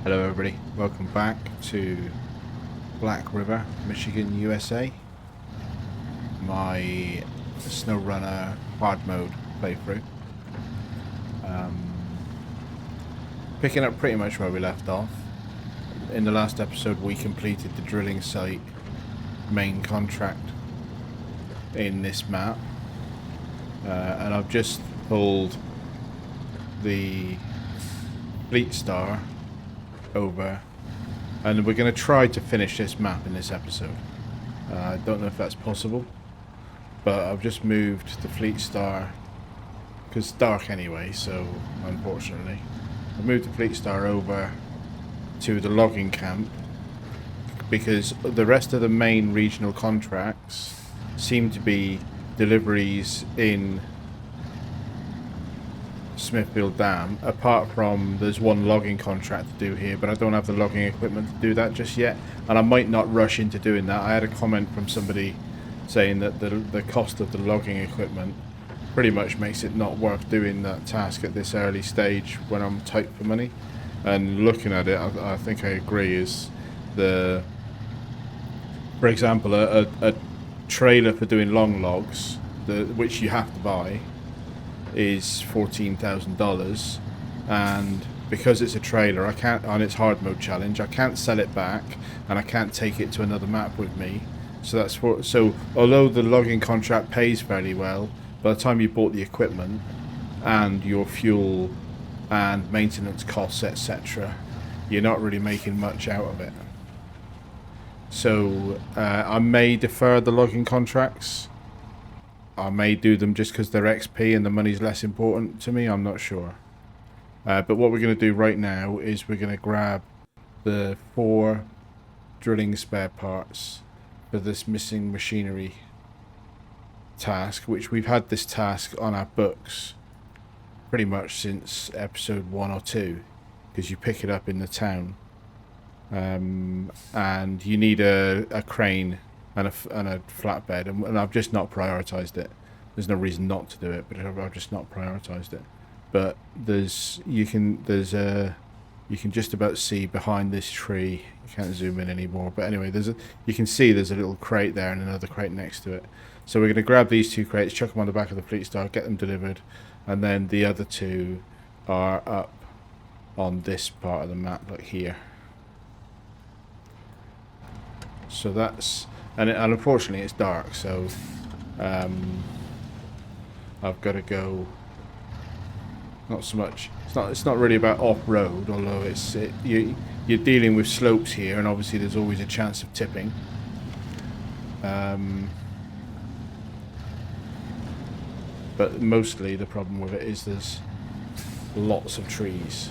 Hello everybody, welcome back to Black River, Michigan, USA. My SnowRunner Hard Mode playthrough. Picking up pretty much where we left off. In the last episode we completed the drilling site main contract in this map. And I've just pulled the Fleet Star over, and we're going to try to finish this map in this episode. I don't know if that's possible, but I've just moved the Fleet Star because it's dark anyway, so unfortunately I've moved the Fleet Star over to the logging camp because the rest of the main regional contracts seem to be deliveries in Smithfield Dam, apart from there's one logging contract to do here, but I don't have the logging equipment to do that just yet, and I might not rush into doing that. I had a comment from somebody saying that the cost of the logging equipment pretty much makes it not worth doing that task at this early stage when I'm tight for money. And looking at it, I think I agree. Is for example, a trailer for doing long logs, which you have to buy, is $14,000, and because it's a trailer, I can't, on its hard mode challenge, I can't sell it back, and I can't take it to another map with me. So that's so although the logging contract pays fairly well, by the time you bought the equipment and your fuel and maintenance costs, etc., you're not really making much out of it. So I may defer the logging contracts. I may do them just because they're XP and the money's less important to me. I'm not sure. But what we're going to do right now is we're going to grab the 4 drilling spare parts for this missing machinery task, which we've had this task on our books pretty much since episode 1 or 2, because you pick it up in the town. And you need a crane and a flatbed, and I've just not prioritized it. There's no reason not to do it, but I've just not prioritized it. But you can just about see behind this tree. You can't zoom in anymore, but anyway, you can see there's a little crate there and another crate next to it. So we're going to grab these 2 crates, chuck them on the back of the Fleet Star, get them delivered, and then the other 2 are up on this part of the map, like here. So that's. And unfortunately it's dark, so I've got to go. Not so much. It's not really about off-road, although you're dealing with slopes here, and obviously there's always a chance of tipping. But mostly the problem with it is there's lots of trees.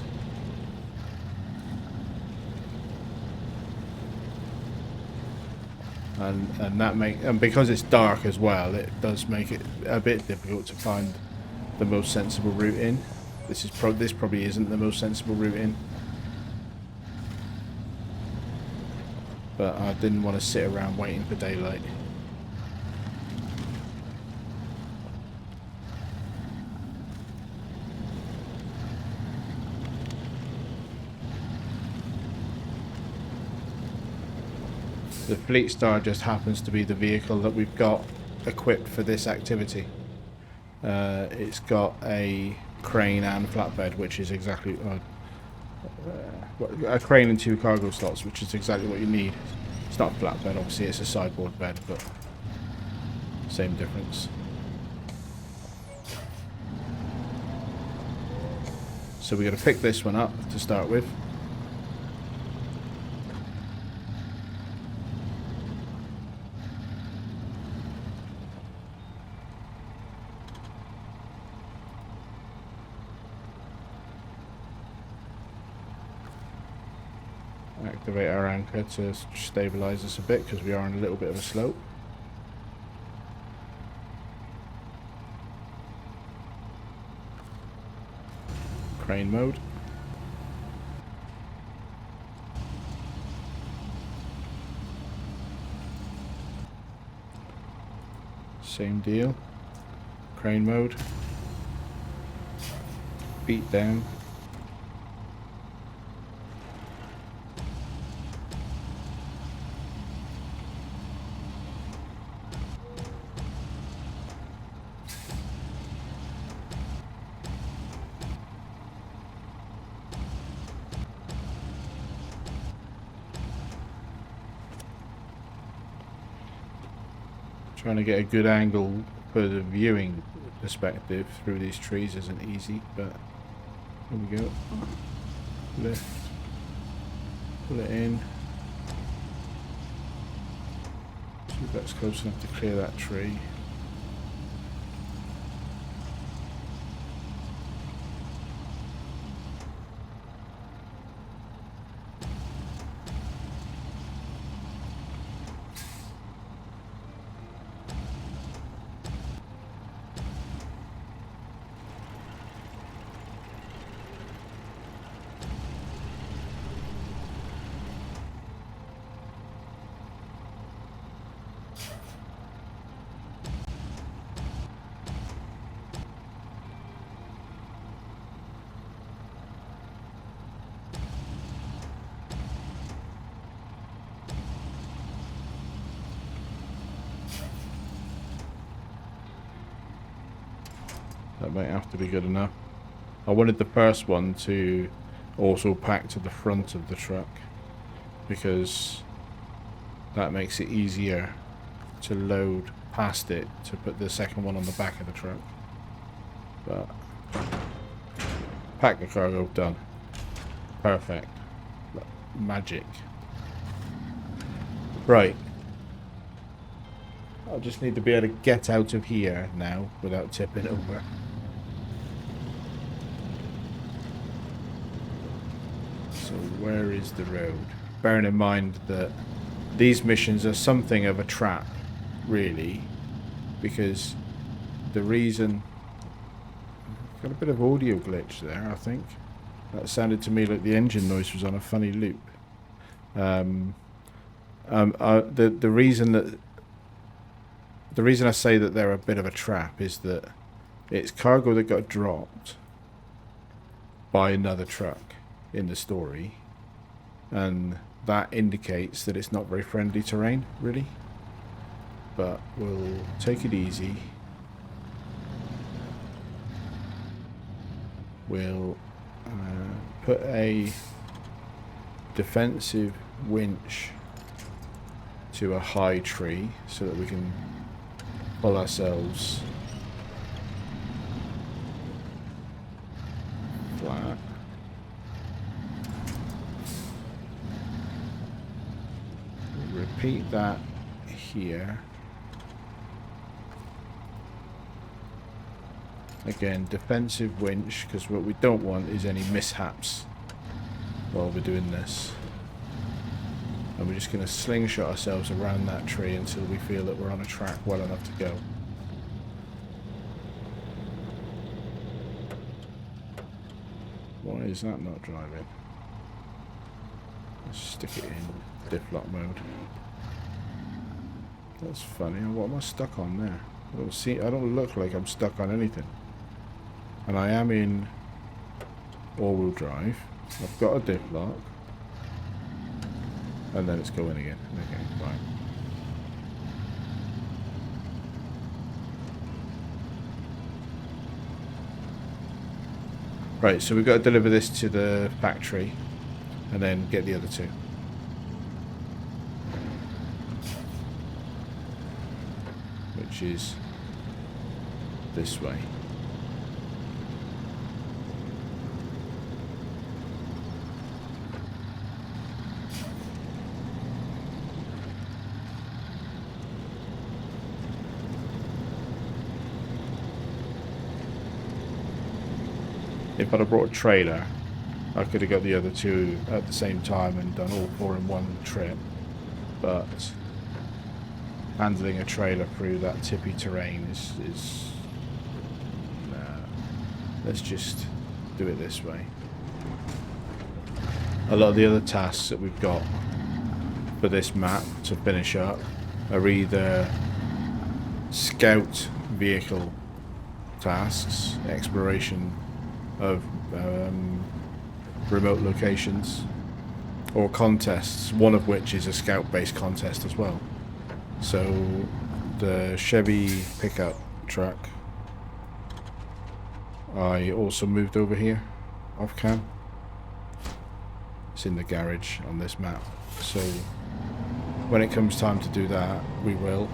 And because it's dark as well, it does make it a bit difficult to find the most sensible route in. This probably isn't the most sensible route in, but I didn't want to sit around waiting for daylight. The Fleet Star just happens to be the vehicle that we've got equipped for this activity. It's got a crane and flatbed, which is exactly a crane and 2 cargo slots, which is exactly what you need. It's not a flatbed, obviously, it's a sideboard bed, but same difference. So we're going to pick this one up to start with. Activate our anchor to stabilize us a bit because we are on a little bit of a slope. Crane mode. Same deal. Crane mode. Beat down. Trying to get a good angle for the viewing perspective through these trees isn't easy, but here we go. Lift. Pull it in. See if that's close enough to clear that tree. That might have to be good enough. I wanted the first one to also pack to the front of the truck because that makes it easier to load past it to put the second one on the back of the truck. But pack the cargo, done. Perfect. Magic. Right. I just need to be able to get out of here now without tipping over. So where is the road? Bearing in mind that these missions are something of a trap, really, because the reason... Got a bit of audio glitch there, I think. That sounded to me like the engine noise was on a funny loop. The reason I say that they're a bit of a trap is that it's cargo that got dropped by another truck in the story, and that indicates that it's not very friendly terrain, really. But we'll take it easy. We'll put a defensive winch to a high tree so that we can pull ourselves flat. Repeat that here. Again, defensive winch, because what we don't want is any mishaps while we're doing this. And we're just going to slingshot ourselves around that tree until we feel that we're on a track well enough to go. Why is that not driving? Let's stick it in diff lock mode. That's funny. What am I stuck on there? I don't look like I'm stuck on anything. And I am in all-wheel drive. I've got a diff lock. And then it's going again. Okay, fine. Right, so we've got to deliver this to the factory and then get the other two. Which is this way. If I'd have brought a trailer, I could have got the other two at the same time and done all four in one trip. But handling a trailer through that tippy terrain is nah. Let's just do it this way. A lot of the other tasks that we've got for this map to finish up are either scout vehicle tasks, exploration of remote locations, or contests, one of which is a scout-based contest as well. So the Chevy pickup truck I also moved over here off cam. It's in the garage on this map, so when it comes time to do that, we will.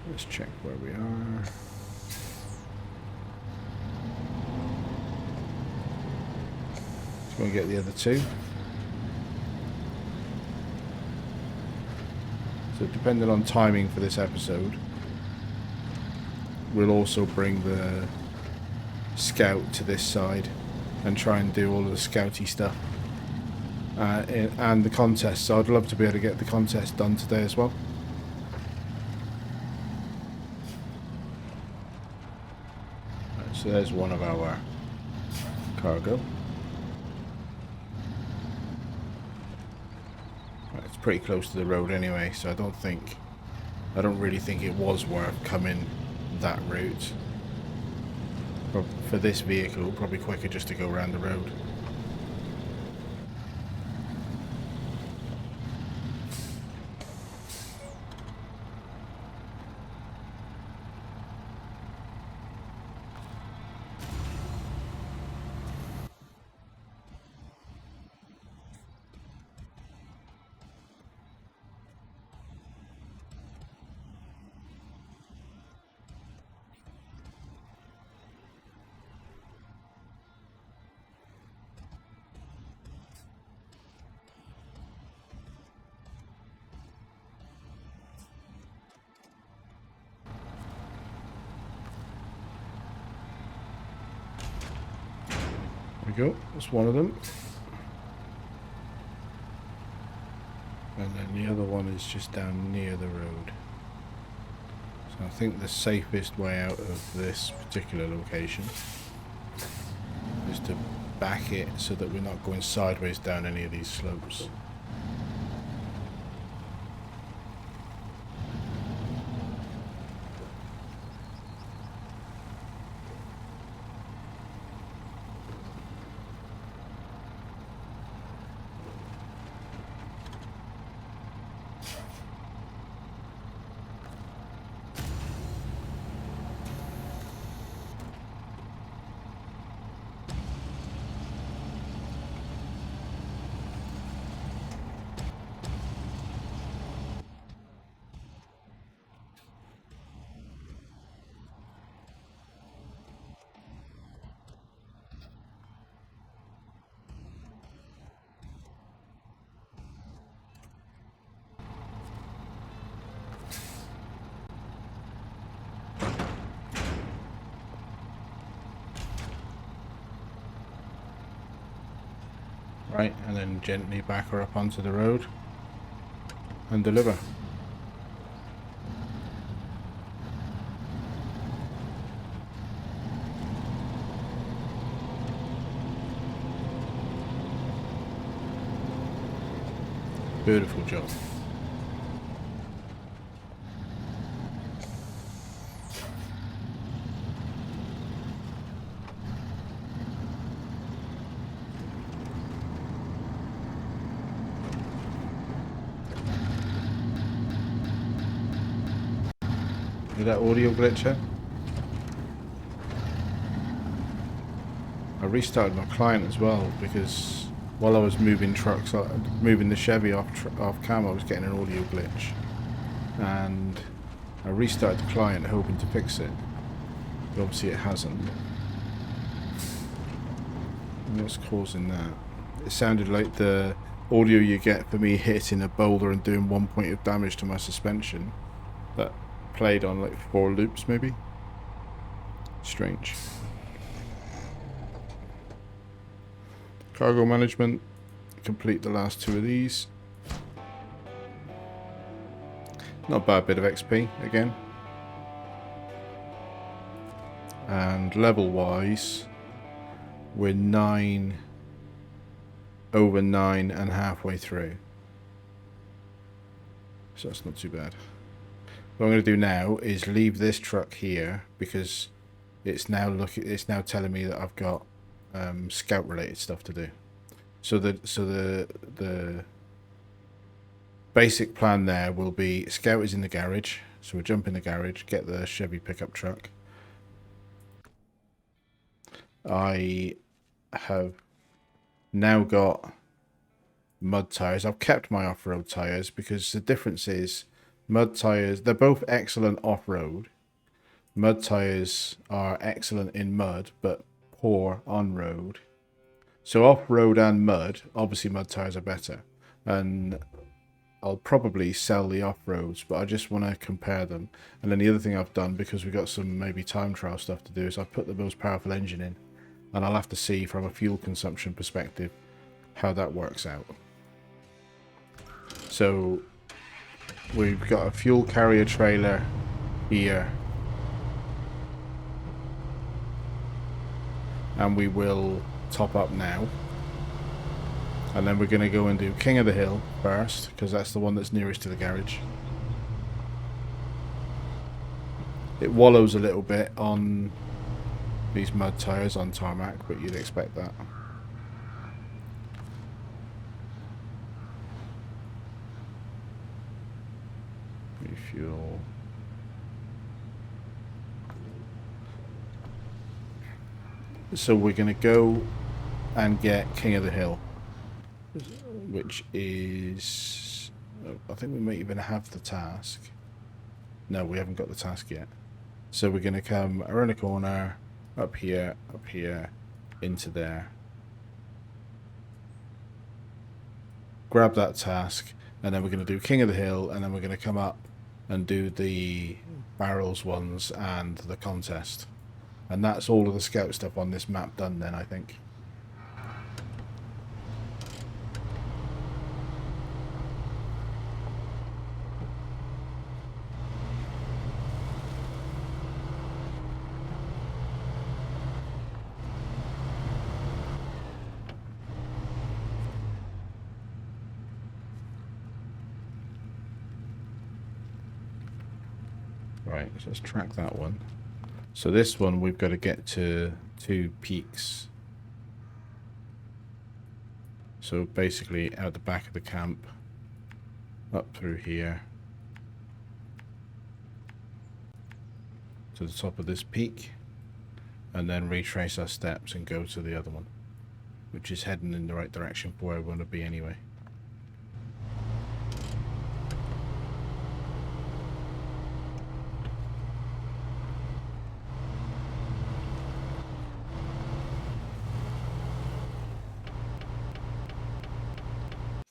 Let's check where we are. Let's go and get the other two. So depending on timing for this episode, we'll also bring the scout to this side and try and do all of the scouty stuff. And the contest, so I'd love to be able to get the contest done today as well. Right, so there's one of our cargo. Right, it's pretty close to the road anyway, so I don't really think it was worth coming that route. For this vehicle, probably quicker just to go around the road. There we go, that's one of them. And then the other one is just down near the road. So I think the safest way out of this particular location is to back it so that we're not going sideways down any of these slopes. Right, and then gently back her up onto the road and deliver. Beautiful job. Did that audio glitcher? I restarted my client as well because while I was moving trucks, moving the Chevy off cam, I was getting an audio glitch, and I restarted the client hoping to fix it, but obviously it hasn't. And what's causing that? It sounded like the audio you get for me hitting a boulder and doing 1 point of damage to my suspension, that played on like 4 loops maybe. Strange. Cargo management, complete the last 2 of these. Not a bad bit of XP again. And level wise, we're 9 over 9 and halfway through. So that's not too bad. What I'm going to do now is leave this truck here because it's now telling me that I've got scout related stuff to do. So the basic plan there will be scout is in the garage, so we'll jump in the garage, get the Chevy pickup truck. I have now got mud tires. I've kept my off-road tires because the difference is Mud tires, they're both excellent off-road. Mud tires are excellent in mud, but poor on road. So off-road and mud, obviously mud tires are better. And I'll probably sell the off-roads, but I just want to compare them. And then the other thing I've done, because we've got some maybe time trial stuff to do, is I've put the most powerful engine in. And I'll have to see from a fuel consumption perspective how that works out. So we've got a fuel carrier trailer here. And we will top up now. And then we're going to go and do King of the Hill first, because that's the one that's nearest to the garage. It wallows a little bit on these mud tyres on tarmac, but you'd expect that. Refuel. So we're going to go and get King of the Hill, which is, I think we might even have the task. No, we haven't got the task yet. So we're going to come around the corner, up here, into there. Grab that task, and then we're going to do King of the Hill, and then we're going to come up and do the barrels ones and the contest. And that's all of the scout stuff on this map done then, I think. Right, so let's track that one. So this one we've got to get to 2 peaks. So basically out the back of the camp, up through here, to the top of this peak, and then retrace our steps and go to the other one, which is heading in the right direction for where we want to be anyway.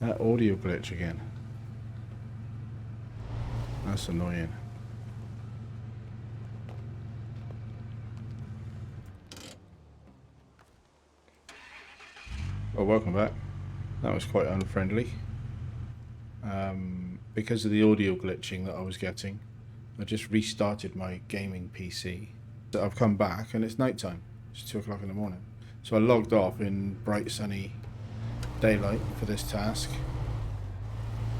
That audio glitch again. That's annoying. Oh, welcome back. That was quite unfriendly. Because of the audio glitching that I was getting, I just restarted my gaming PC. So I've come back and it's nighttime. It's 2 o'clock in the morning. So I logged off in bright sunny daylight for this task,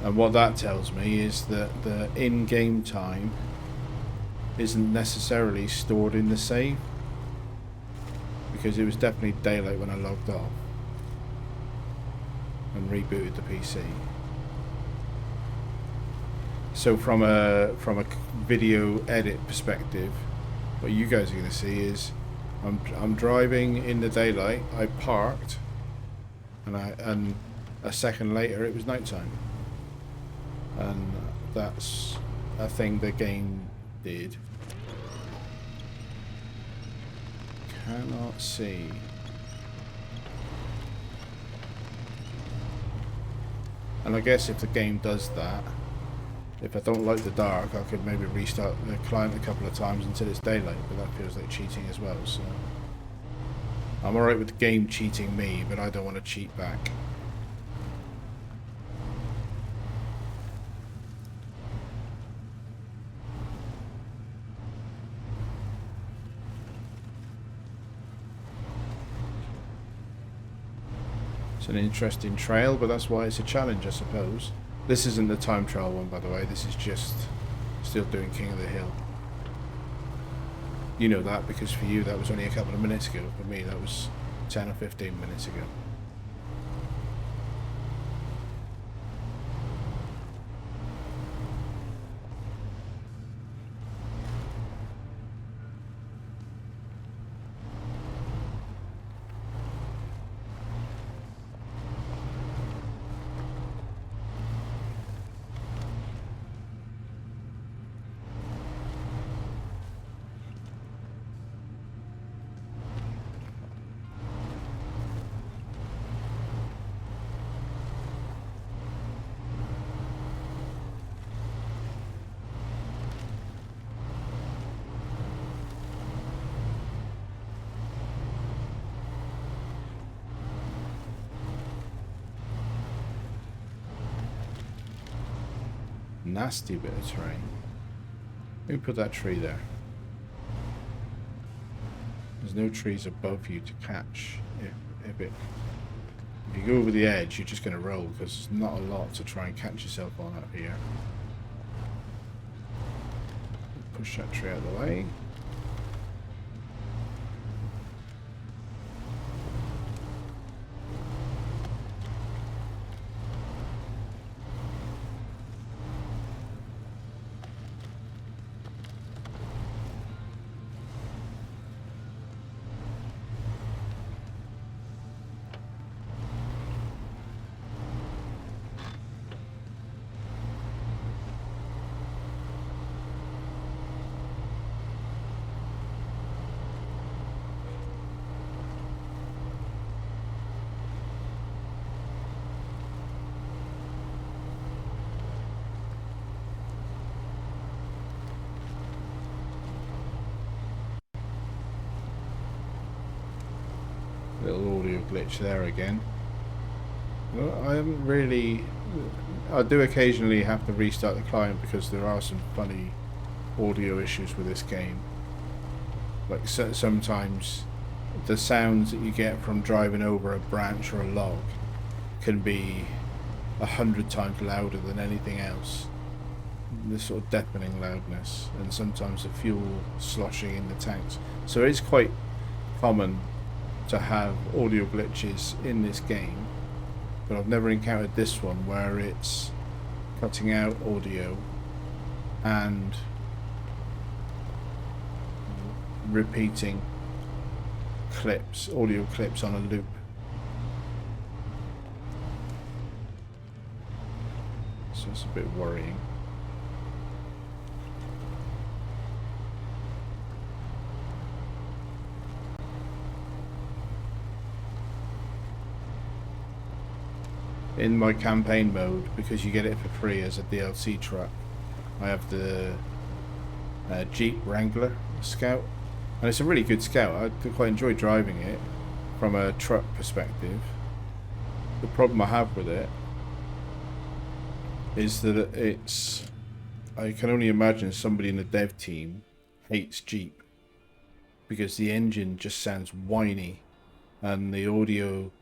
and what that tells me is that the in-game time isn't necessarily stored in the save, because it was definitely daylight when I logged off and rebooted the PC. So from a video edit perspective, what you guys are going to see is I'm driving in the daylight, I parked, and a second later it was nighttime, and that's a thing the game did. Cannot see. And I guess if the game does that, if I don't like the dark, I could maybe restart the client a couple of times until it's daylight, but that feels like cheating as well, so I'm alright with the game cheating me, but I don't want to cheat back. It's an interesting trail, but that's why it's a challenge, I suppose. This isn't the time trial one, by the way. This is just still doing King of the Hill. You know that, because for you that was only a couple of minutes ago. For me that was 10 or 15 minutes ago. nasty bit of terrain. Let me put that tree there. There's no trees above you to catch. If you go over the edge, you're just going to roll because there's not a lot to try and catch yourself on up here. Push that tree out of the way. Little audio glitch there again. Well, I haven't really... I do occasionally have to restart the client because there are some funny audio issues with this game. Like sometimes the sounds that you get from driving over a branch or a log can be 100 times louder than anything else. This sort of deafening loudness, and sometimes the fuel sloshing in the tanks. So it's quite common to have audio glitches in this game, but I've never encountered this one where it's cutting out audio and repeating clips, audio clips on a loop. So it's a bit worrying. In my campaign mode, because you get it for free as a DLC truck, I have the Jeep Wrangler Scout, and it's a really good Scout. I quite enjoy driving it from a truck perspective. The problem I have with it is that I can only imagine somebody in the dev team hates Jeep because the engine just sounds whiny and the audio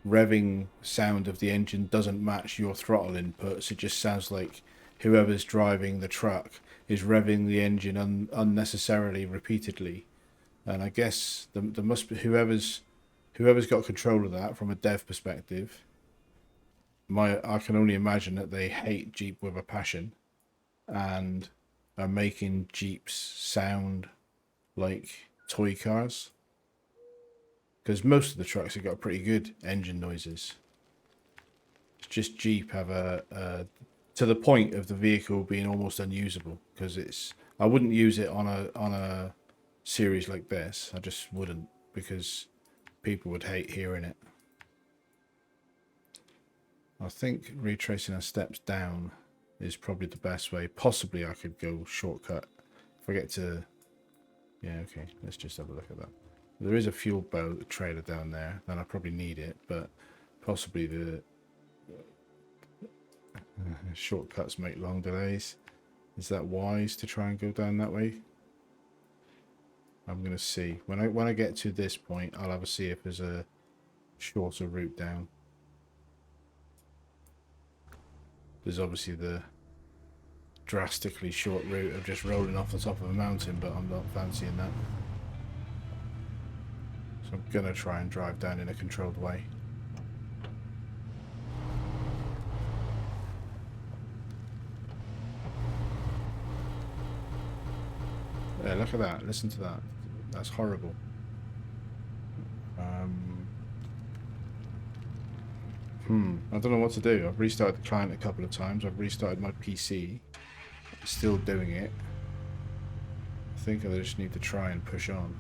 revving sound of the engine doesn't match your throttle inputs. It just sounds like whoever's driving the truck is revving the engine unnecessarily repeatedly. And I guess there must be whoever's got control of that from a dev perspective. I can only imagine that they hate Jeep with a passion and are making Jeeps sound like toy cars. Because most of the trucks have got pretty good engine noises. It's just Jeep have to the point of the vehicle being almost unusable. Because I wouldn't use it on a series like this. I just wouldn't, because people would hate hearing it. I think retracing our steps down is probably the best way. Possibly I could go shortcut. Forget to... Yeah, okay. Let's just have a look at that. There is a fuel boat trailer down there, and I probably need it, but possibly the shortcuts make long delays. Is that wise to try and go down that way? I'm gonna see. When I get to this point, I'll have a see if there's a shorter route down. There's obviously the drastically short route of just rolling off the top of a mountain, but I'm not fancying that. So I'm gonna try and drive down in a controlled way. Yeah, look at that. Listen to that. That's horrible. I don't know what to do. I've restarted the client a couple of times. I've restarted my PC. It's still doing it. I think I just need to try and push on.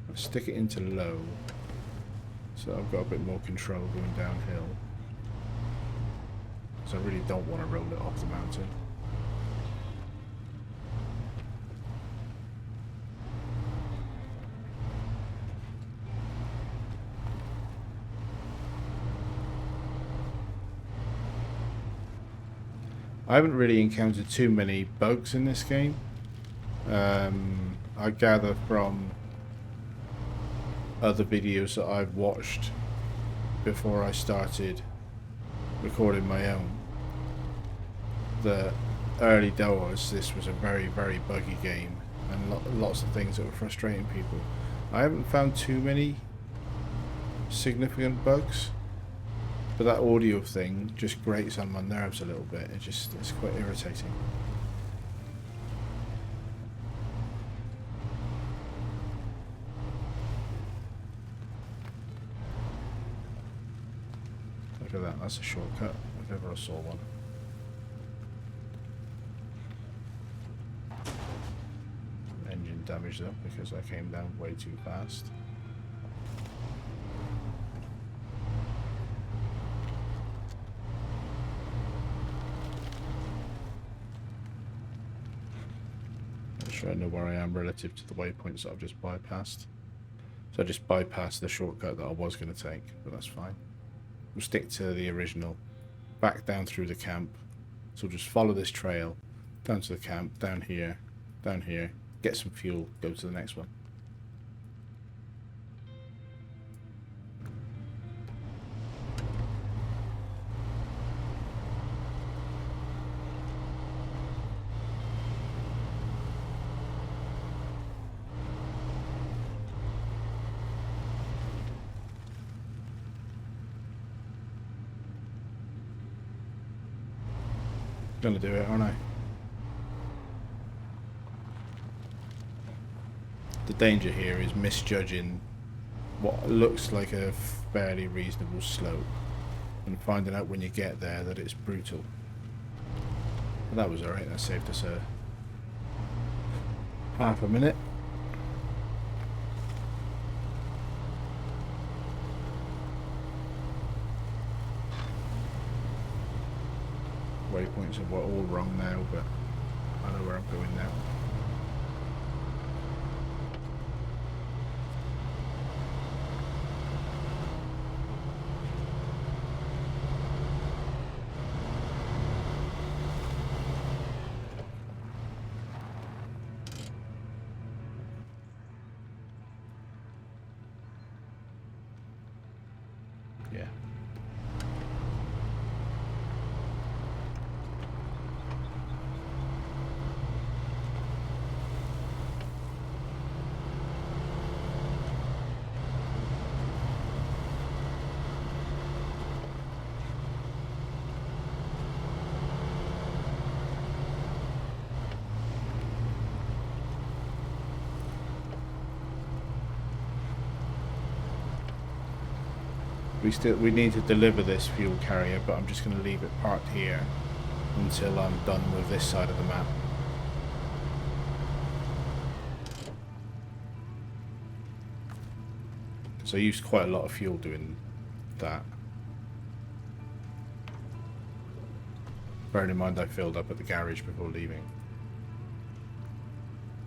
I'll stick it into low, so I've got a bit more control going downhill. So I really don't want to roll it off the mountain. I haven't really encountered too many bugs in this game. I gather from other videos that I've watched before I started recording my own that early doors this was a very, very buggy game and lots of things that were frustrating people. I haven't found too many significant bugs, but that audio thing just grates on my nerves a little bit. It's quite irritating. Look at that, that's a shortcut if ever I saw one. Engine damaged up because I came down way too fast. I'm sure I know where I am relative to the waypoints that I've just bypassed. So I just bypassed the shortcut that I was going to take, but that's fine. We'll stick to the original. Back down through the camp. So we'll just follow this trail down to the camp, down here, get some fuel, go to the next one. Gonna do it, aren't I? The danger here is misjudging what looks like a fairly reasonable slope and finding out when you get there that it's brutal. But that was alright, that saved us a half a minute. Waypoints are all wrong now, but I know where I'm going now. Yeah. We need to deliver this fuel carrier, but I'm just going to leave it parked here until I'm done with this side of the map. So I used quite a lot of fuel doing that. Bearing in mind I filled up at the garage before leaving.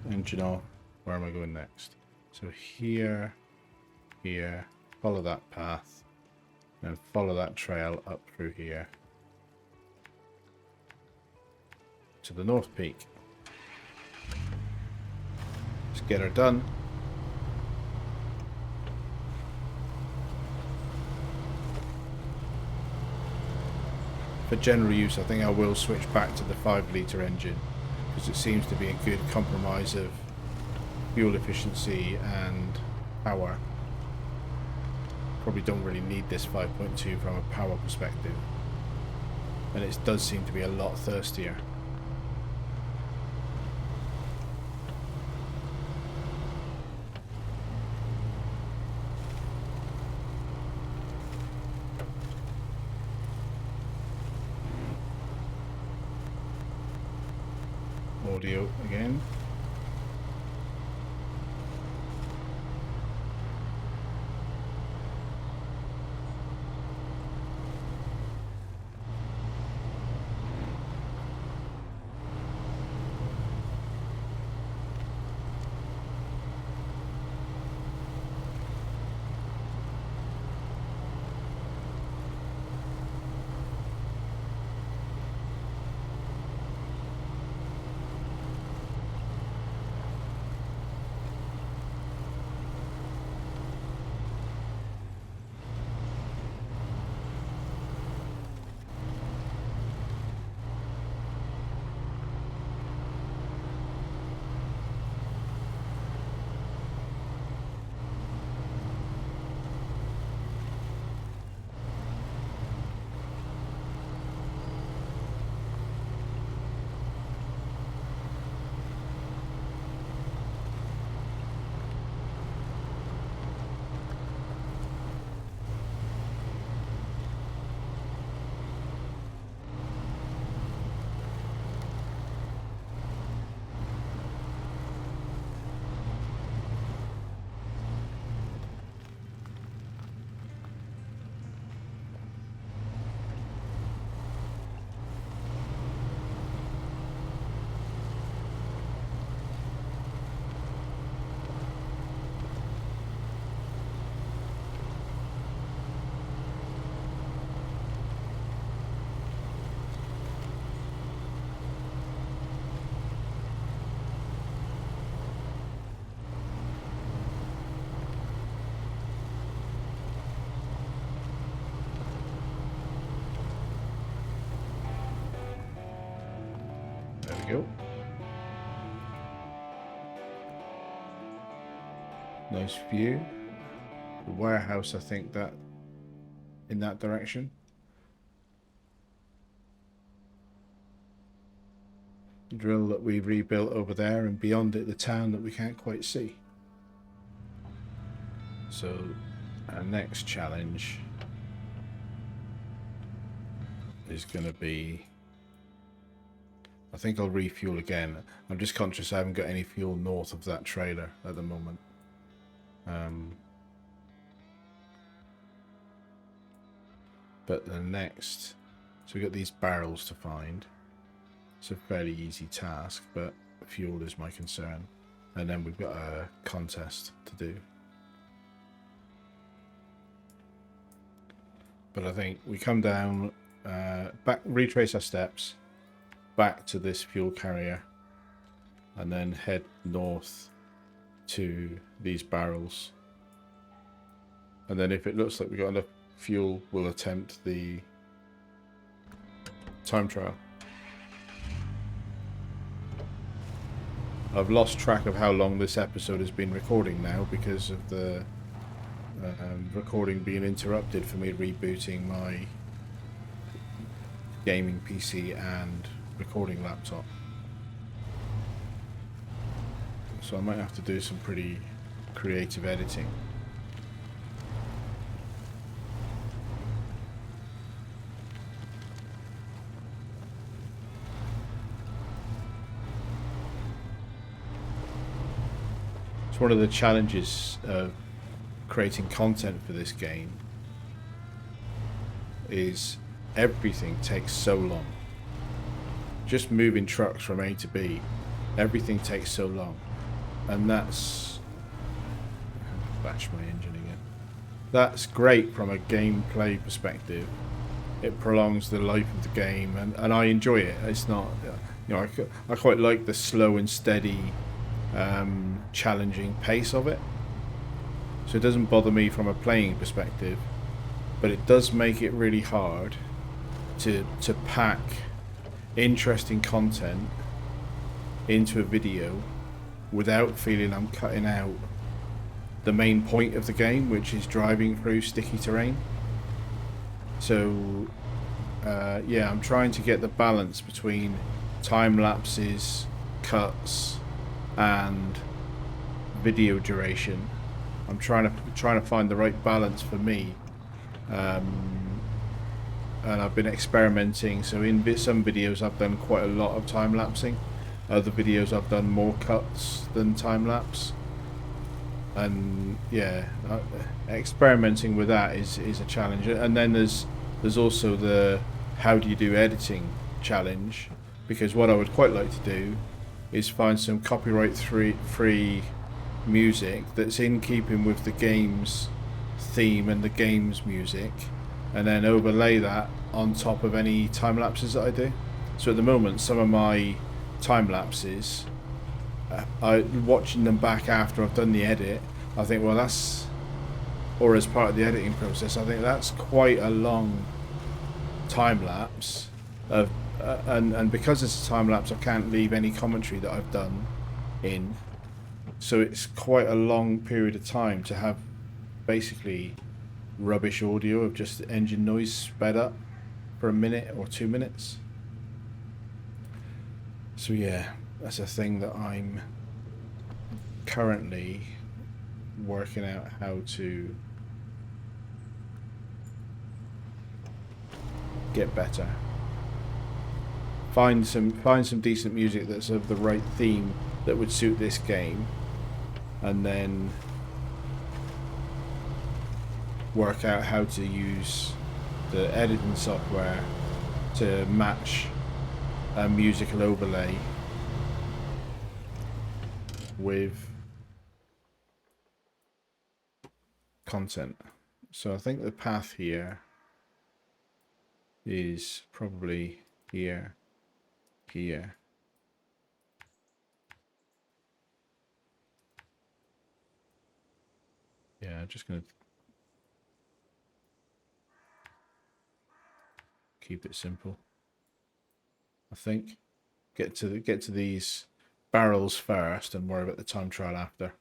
And you know, where am I going next? So here, follow that path. And follow that trail up through here to the North Peak. Let's get her done. For general use, I think I will switch back to the 5-litre engine because it seems to be a good compromise of fuel efficiency and power. Probably don't really need this 5.2 from a power perspective, and it does seem to be a lot thirstier. Audio again. go. Nice view. The warehouse, I think, that in that direction. The drill that we rebuilt over there, and beyond it the town that we can't quite see. So our next challenge is going to be, I think I'll refuel again. I'm just conscious I haven't got any fuel north of that trailer at the moment. But the next, so we've got these barrels to find. It's a fairly easy task, but fuel is my concern. And then we've got a contest to do. But I think we come down, back, retrace our steps back to this fuel carrier, and then head north to these barrels. And then if it looks like we've got enough fuel, we'll attempt the time trial. I've lost track of how long this episode has been recording now because of the recording being interrupted for me rebooting my gaming PC and recording laptop. So I might have to do some pretty creative editing. It's one of the challenges of creating content for this game is everything takes so long. Just moving trucks from A to B, everything takes so long. And that's... bash my engine again. That's great from a gameplay perspective. It prolongs the life of the game, and I enjoy it. It's not... you know, I quite like the slow and steady, challenging pace of it. So it doesn't bother me from a playing perspective, but it does make it really hard to pack interesting content into a video without feeling I'm cutting out the main point of the game, which is driving through sticky terrain. So yeah, I'm trying to get the balance between time lapses, cuts, and video duration. I'm trying to find the right balance for me, and I've been experimenting. So in some videos I've done quite a lot of time lapsing, other videos I've done more cuts than time lapse, and yeah, experimenting with that is a challenge. And then there's also the how do you do editing challenge, because what I would quite like to do is find some copyright free music that's in keeping with the game's theme and the game's music, and then overlay that on top of any time lapses that I do. So at the moment, some of my time lapses, watching them back after I've done the edit, I think, well, that's, or as part of the editing process, I think that's quite a long time lapse of, and because it's a time lapse, I can't leave any commentary that I've done in. So it's quite a long period of time to have basically rubbish audio of just engine noise sped up for a minute or 2 minutes. So yeah, that's a thing that I'm currently working out how to get better. Find some decent music that's of the right theme that would suit this game, and then work out how to use the editing software to match a musical overlay with content. So I think the path here is probably here. Yeah, I'm just going to keep it simple, I think. Get to these barrels first and worry about the time trial after.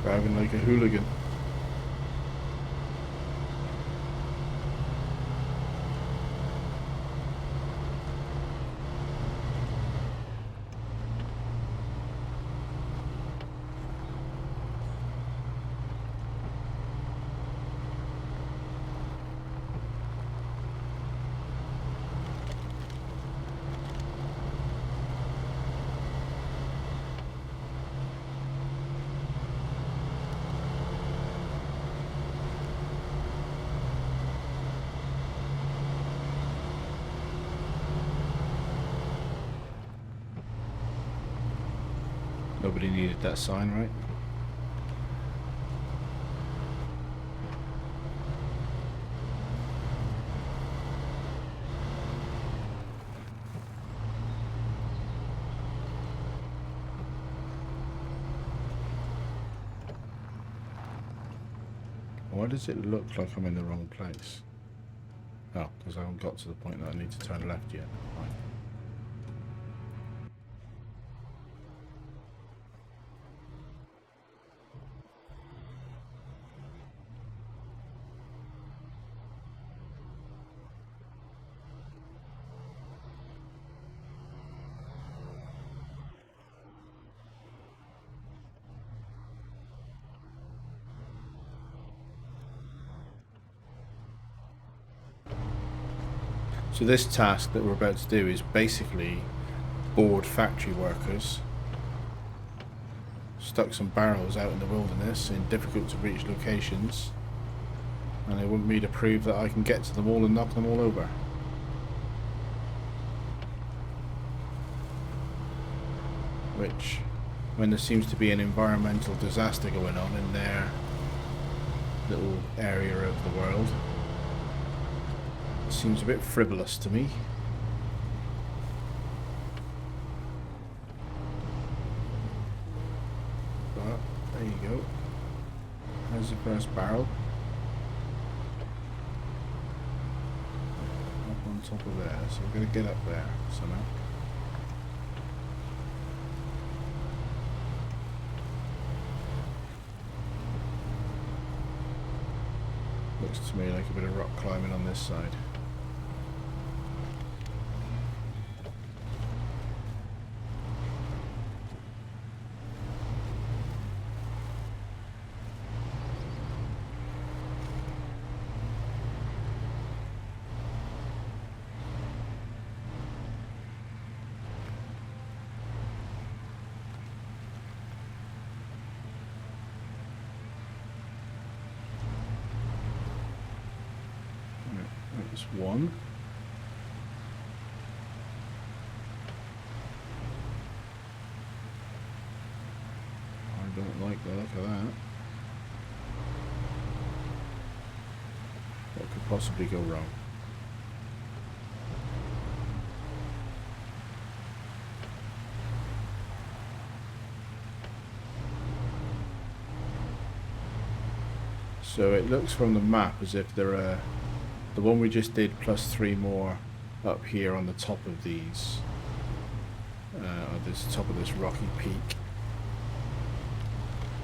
Driving like a hooligan. Nobody needed that sign, right? Why does it look like I'm in the wrong place? Oh, because I haven't got to the point that I need to turn left yet. Right. So this task that we're about to do is basically board factory workers, stuck some barrels out in the wilderness in difficult to reach locations, and they want me to prove that I can get to them all and knock them all over. Which, when there seems to be an environmental disaster going on in their little area of the world, seems a bit frivolous to me. But there you go. There's the first barrel. Up on top of there, so we're going to get up there somehow. Looks to me like a bit of rock climbing on this side. That's one. I don't like the look of that. What could possibly go wrong? So it looks from the map as if there are the one we just did plus 3 more up here on the top of these, on this top of this rocky peak,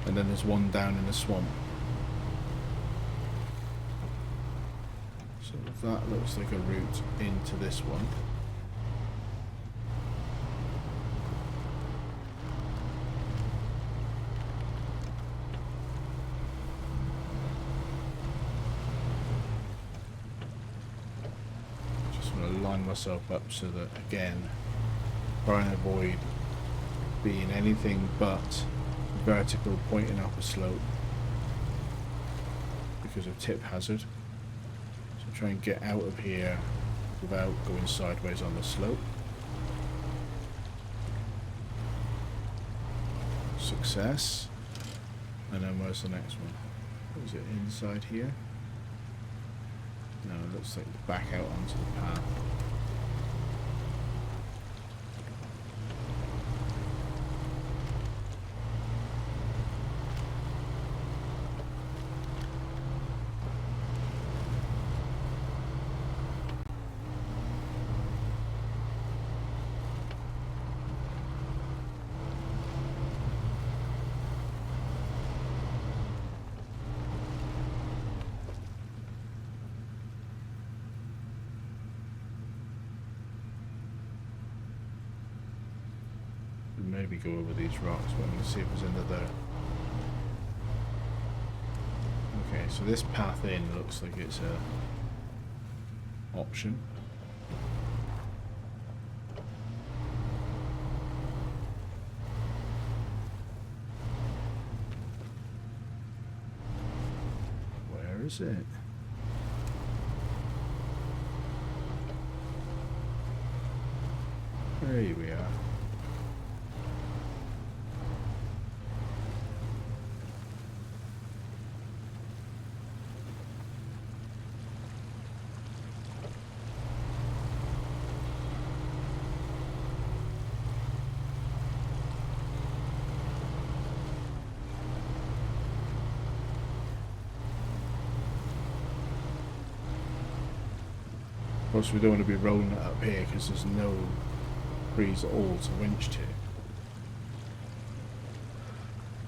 and then there's one down in the swamp. So that looks like a route into this one. line myself up so that, again, try and avoid being anything but vertical pointing up a slope because of tip hazard. So try and get out of here without going sideways on the slope. Success. And then where's the next one? Is it inside here? No, it looks like back out onto the path. Maybe go over these rocks, but I'm going to see if there's another. Okay, so this path in looks like it's a option. Where is it? There we are. Of course, we don't want to be rolling it up here because there's no breeze at all to winch to.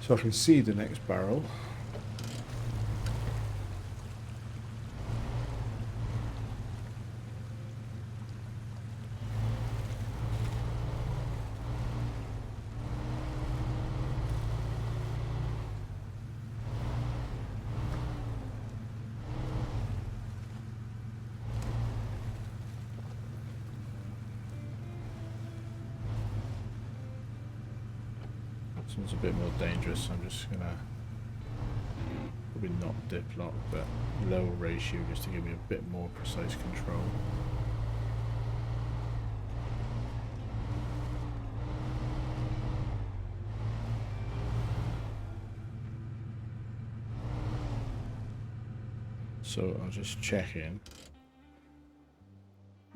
So I can see the next barrel. This one's a bit more dangerous. I'm just gonna probably not dip lock, but lower ratio just to give me a bit more precise control. So I'll just check in.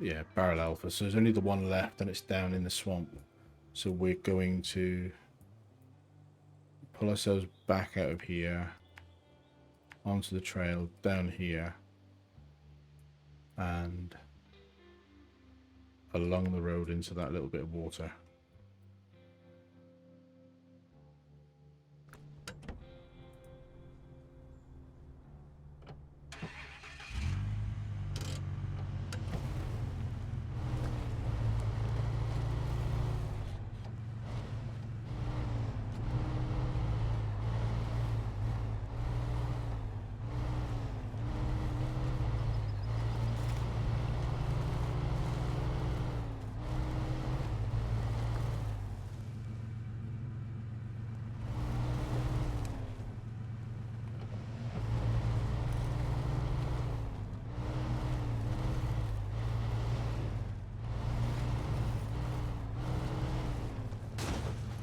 Yeah, barrel alpha. So there's only the one left and it's down in the swamp. So we're going to pull ourselves back out of here onto the trail down here and along the road into that little bit of water.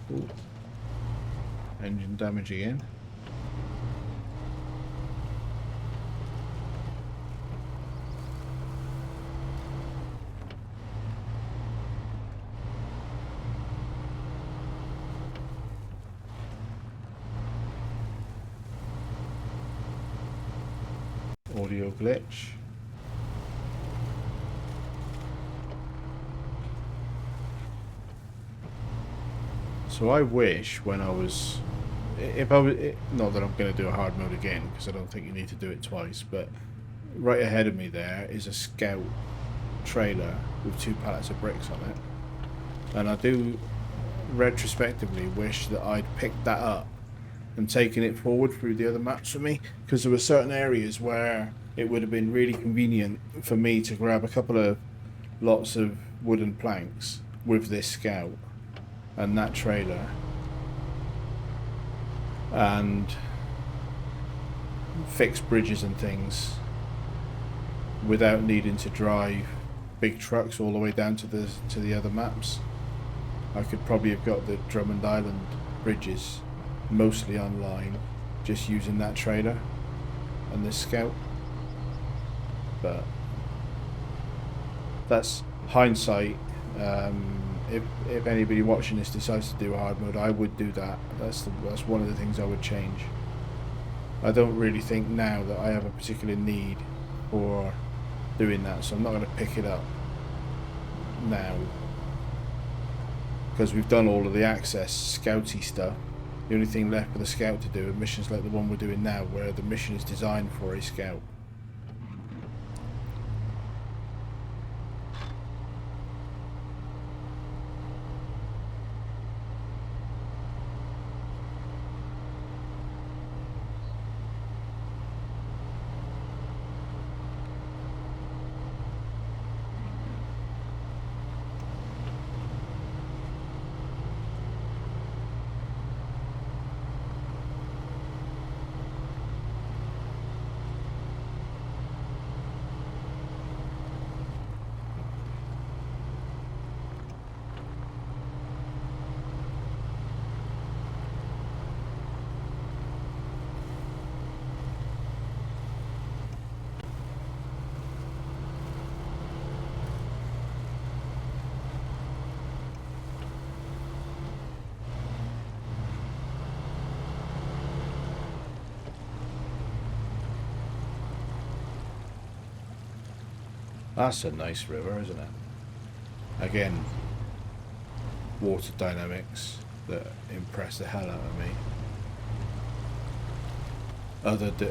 Ooh. Engine damage again. Audio glitch. So I wish when I was, if I was, not that I'm going to do a hard mode again because I don't think you need to do it twice, but right ahead of me there is a scout trailer with 2 pallets of bricks on it, and I do retrospectively wish that I'd picked that up and taken it forward through the other maps for me, because there were certain areas where it would have been really convenient for me to grab a couple of lots of wooden planks with this Scout and that trailer, and fix bridges and things without needing to drive big trucks all the way down to the other maps. I could probably have got the Drummond Island bridges mostly online just using that trailer and this Scout, but that's hindsight. If anybody watching this decides to do a hard mode, I would do that. That's one of the things I would change. I don't really think now that I have a particular need for doing that, so I'm not going to pick it up now because we've done all of the access scouty stuff. The only thing left for the Scout to do are missions like the one we're doing now, where the mission is designed for a Scout. That's a nice river, isn't it? Again, water dynamics that impress the hell out of me.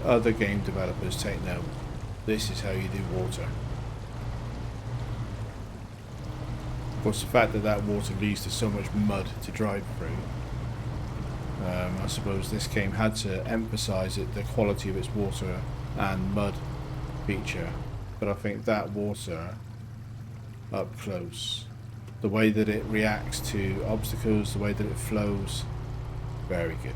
Other game developers take note. This is how you do water. Of course, the fact that that water leads to so much mud to drive through, I suppose this game had to emphasise the quality of its water and mud feature. But I think that water up close, the way that it reacts to obstacles, the way that it flows, very good.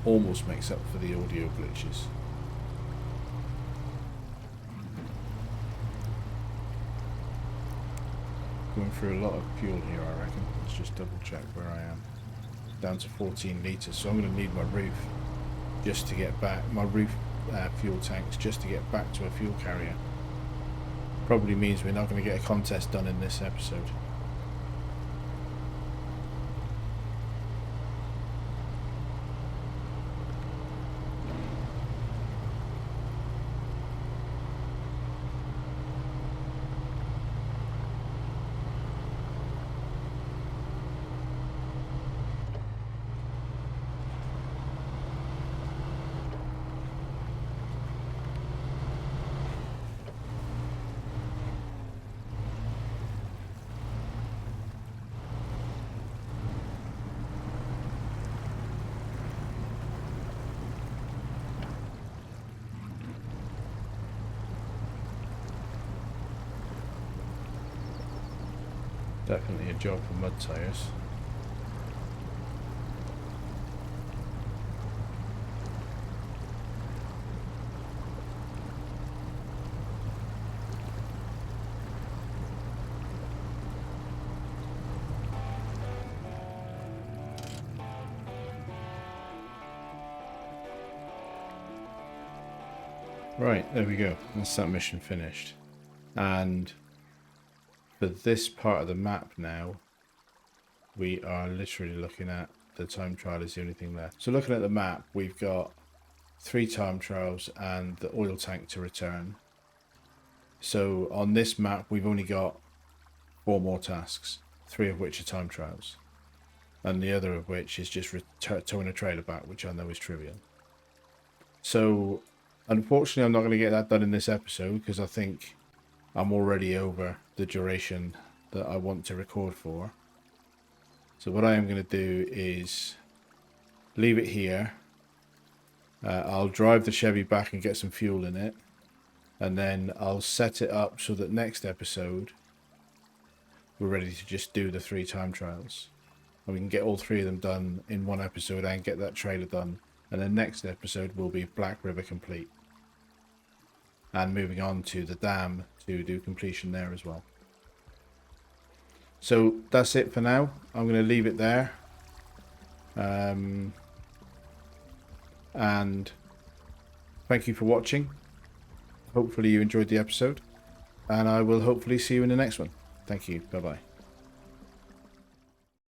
Almost makes up for the audio glitches. Going through a lot of fuel here, I reckon. Let's just double check where I am. Down to 14 litres, so I'm going to need my roof just to get back. My roof fuel tanks just to get back to a fuel carrier. Probably means we're not going to get a contest done in this episode. Definitely a job for mud tyres. Right, there we go. That's that mission finished. And for this part of the map now, we are literally looking at the time trial is the only thing left. So looking at the map, we've got 3 time trials and the oil tank to return. So on this map, we've only got 4 more tasks, 3 of which are time trials, and the other of which is just towing a trailer back, which I know is trivial. So unfortunately, I'm not going to get that done in this episode because I think I'm already over the duration that I want to record for. So what I am going to do is leave it here. I'll drive the Chevy back and get some fuel in it. and then I'll set it up so that next episode we're ready to just do the 3 time trials, and we can get all 3 of them done in one episode and get that trailer done, and then next episode will be Black River complete, and moving on to the dam to do completion there as well. So that's it for now. I'm going to leave it there, and thank you for watching. Hopefully you enjoyed the episode, and I will hopefully see you in the next one. Thank you. Bye bye.